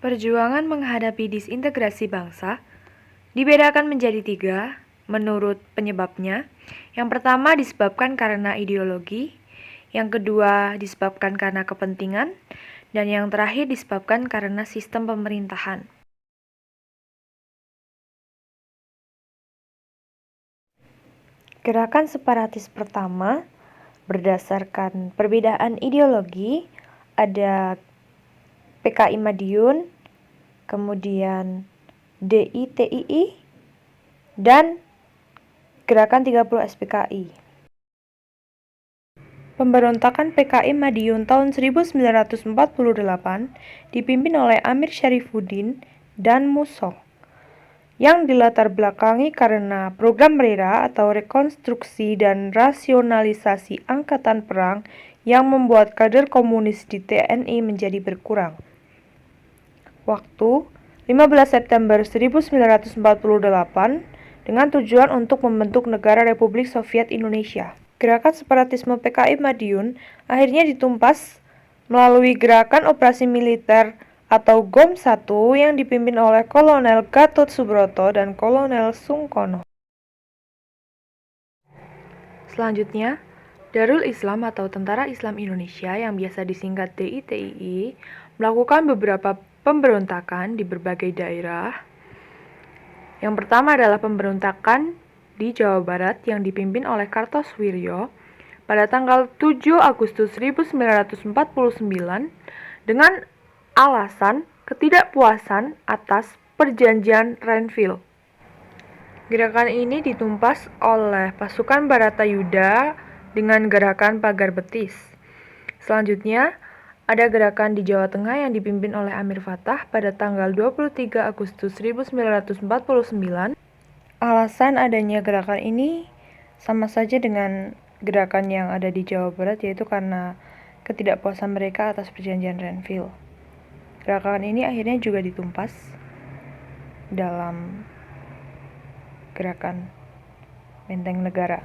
Perjuangan menghadapi disintegrasi bangsa dibedakan menjadi 3 menurut penyebabnya. Yang pertama disebabkan karena ideologi, yang kedua disebabkan karena kepentingan, dan yang terakhir disebabkan karena sistem pemerintahan. Gerakan separatis pertama berdasarkan perbedaan ideologi ada PKI Madiun, kemudian DITII, dan Gerakan 30 SPKI. Pemberontakan PKI Madiun tahun 1948 dipimpin oleh Amir Syarifuddin dan Musso, yang dilatar belakangi karena program RERA atau rekonstruksi dan rasionalisasi angkatan perang yang membuat kader komunis di TNI menjadi berkurang. Waktu 15 September 1948 dengan tujuan untuk membentuk negara Republik Soviet Indonesia. Gerakan separatisme PKI Madiun akhirnya ditumpas melalui gerakan operasi militer atau GOM 1 yang dipimpin oleh Kolonel Gatot Subroto dan Kolonel Sungkono. Selanjutnya, Darul Islam atau Tentara Islam Indonesia yang biasa disingkat DITII melakukan beberapa pemberontakan di berbagai daerah. Yang pertama adalah pemberontakan di Jawa Barat yang dipimpin oleh Kartosoewirjo pada tanggal 7 Agustus 1949 dengan alasan ketidakpuasan atas perjanjian Renville. Gerakan ini ditumpas oleh pasukan Baratayuda dengan gerakan Pagar Betis. Selanjutnya, ada gerakan di Jawa Tengah yang dipimpin oleh Amir Fattah pada tanggal 23 Agustus 1949. Alasan adanya gerakan ini sama saja dengan gerakan yang ada di Jawa Barat, yaitu karena ketidakpuasan mereka atas perjanjian Renville. Gerakan ini akhirnya juga ditumpas dalam gerakan Benteng Negara.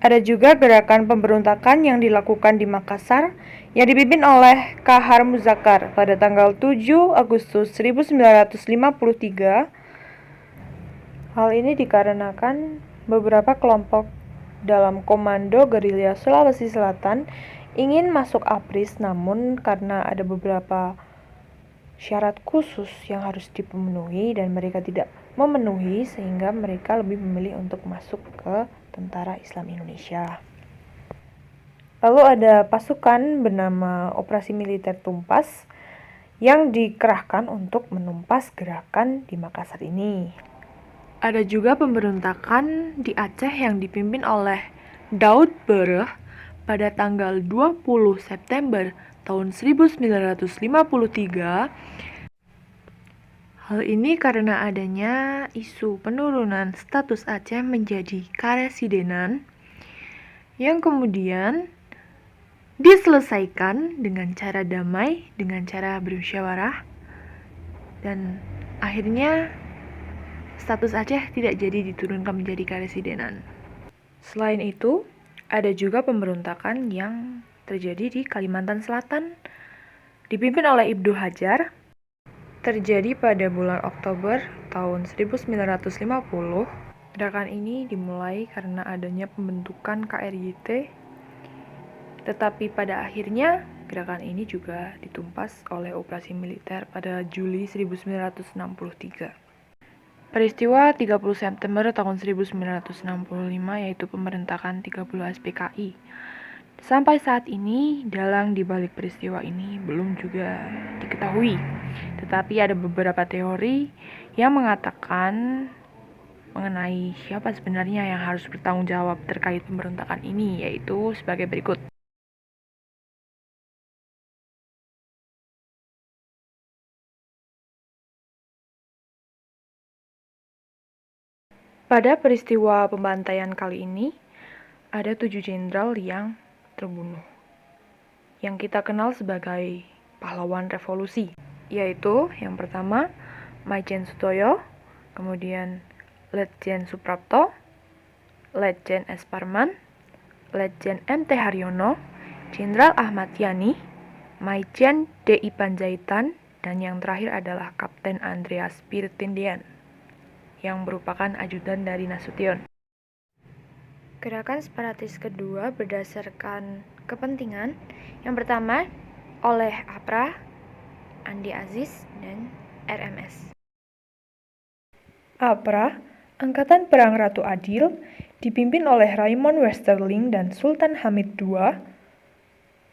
Ada juga gerakan pemberontakan yang dilakukan di Makassar yang dipimpin oleh Kahar Muzakkar pada tanggal 7 Agustus 1953. Hal ini dikarenakan beberapa kelompok dalam Komando Gerilya Sulawesi Selatan ingin masuk APRIS, namun karena ada beberapa syarat khusus yang harus dipenuhi dan mereka tidak memenuhi, sehingga mereka lebih memilih untuk masuk ke Tentara Islam Indonesia. Lalu ada pasukan bernama Operasi Militer Tumpas yang dikerahkan untuk menumpas gerakan di Makassar ini. Ada juga pemberontakan di Aceh yang dipimpin oleh Daud Bereh pada tanggal 20 September tahun 1953. Hal ini karena adanya isu penurunan status Aceh menjadi karesidenan yang kemudian diselesaikan dengan cara damai, dengan cara bermusyawarah, dan akhirnya status Aceh tidak jadi diturunkan menjadi karesidenan. Selain itu, ada juga pemberontakan yang terjadi di Kalimantan Selatan dipimpin oleh Ibnu Hajar, terjadi pada bulan Oktober tahun 1950. Gerakan ini dimulai karena adanya pembentukan KRYT, tetapi pada akhirnya gerakan ini juga ditumpas oleh operasi militer pada Juli 1963. Peristiwa 30 September tahun 1965 yaitu pemberontakan 30 SPKI. Sampai saat ini, dalang di balik peristiwa ini belum juga diketahui. Tetapi ada beberapa teori yang mengatakan mengenai siapa sebenarnya yang harus bertanggung jawab terkait pemberontakan ini, yaitu sebagai berikut. Pada peristiwa pembantaian kali ini, ada 7 jenderal yang terbunuh, yang kita kenal sebagai pahlawan revolusi, yaitu yang pertama Maijen Sutoyo, kemudian Letjen Suprapto, Letjen S. Parman, Letjen M.T. Haryono, Jenderal Ahmad Yani, Maijen D.I. Panjaitan, Dan yang terakhir adalah Kapten Andreas Pirtindian, yang merupakan ajudan dari Nasution. Gerakan separatis kedua berdasarkan kepentingan. Yang pertama oleh APRA, Andi Aziz, dan RMS. APRA, Angkatan Perang Ratu Adil, dipimpin oleh Raymond Westerling dan Sultan Hamid II,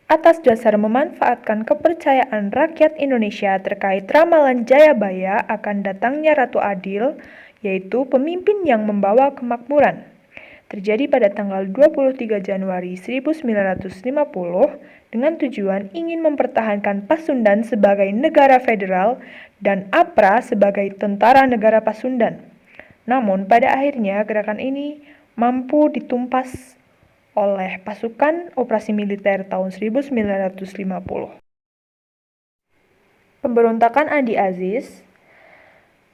atas dasar memanfaatkan kepercayaan rakyat Indonesia terkait ramalan Jayabaya akan datangnya Ratu Adil, yaitu pemimpin yang membawa kemakmuran. Terjadi pada tanggal 23 Januari 1950 dengan tujuan ingin mempertahankan Pasundan sebagai negara federal dan APRA sebagai tentara negara Pasundan. Namun pada akhirnya gerakan ini mampu ditumpas oleh pasukan operasi militer tahun 1950. Pemberontakan Andi Aziz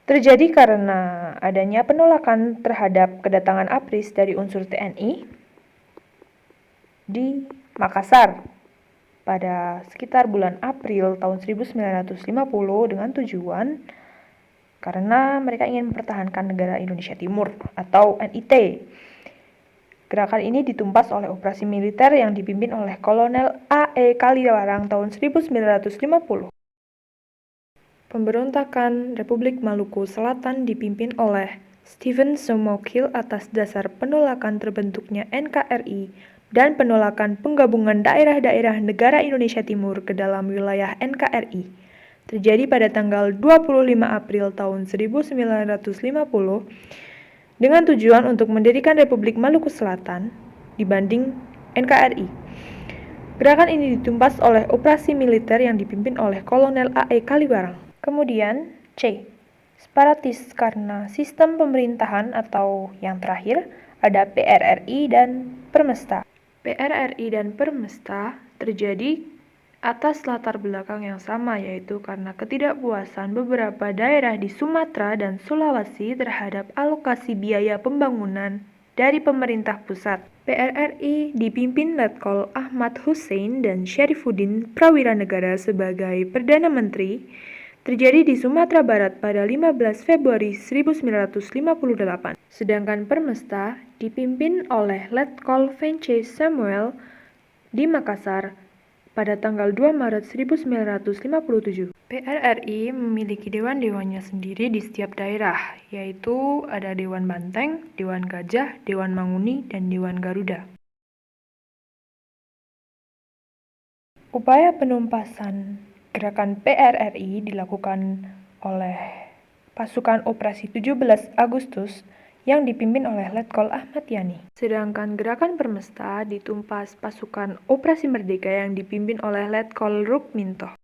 terjadi karena adanya penolakan terhadap kedatangan APRIS dari unsur TNI di Makassar pada sekitar bulan April tahun 1950 dengan tujuan karena mereka ingin mempertahankan negara Indonesia Timur atau NIT. Gerakan ini ditumpas oleh operasi militer yang dipimpin oleh Kolonel A.E. Kaliwarang tahun 1950. Pemberontakan Republik Maluku Selatan dipimpin oleh Stephen Somokil atas dasar penolakan terbentuknya NKRI dan penolakan penggabungan daerah-daerah negara Indonesia Timur ke dalam wilayah NKRI. Terjadi pada tanggal 25 April tahun 1950 dengan tujuan untuk mendirikan Republik Maluku Selatan dibanding NKRI. Gerakan ini ditumpas oleh operasi militer yang dipimpin oleh Kolonel A.E. Kaliwarang. Kemudian C. Separatis karena sistem pemerintahan atau yang terakhir ada PRRI dan Permesta. PRRI dan Permesta terjadi atas latar belakang yang sama, yaitu karena ketidakpuasan beberapa daerah di Sumatera dan Sulawesi terhadap alokasi biaya pembangunan dari pemerintah pusat. PRRI dipimpin Letkol Ahmad Hussein dan Syarifuddin Prawiranegara sebagai Perdana Menteri, terjadi di Sumatera Barat pada 15 Februari 1958. Sedangkan Permesta dipimpin oleh Letkol Vence Samuel di Makassar pada tanggal 2 Maret 1957. PRRI memiliki dewan-dewannya sendiri di setiap daerah, yaitu ada Dewan Banteng, Dewan Gajah, Dewan Manguni, dan Dewan Garuda. Upaya penumpasan gerakan PRRI dilakukan oleh pasukan operasi 17 Agustus yang dipimpin oleh Letkol Ahmad Yani. Sedangkan gerakan Permesta ditumpas pasukan operasi Merdeka yang dipimpin oleh Letkol Rukminto.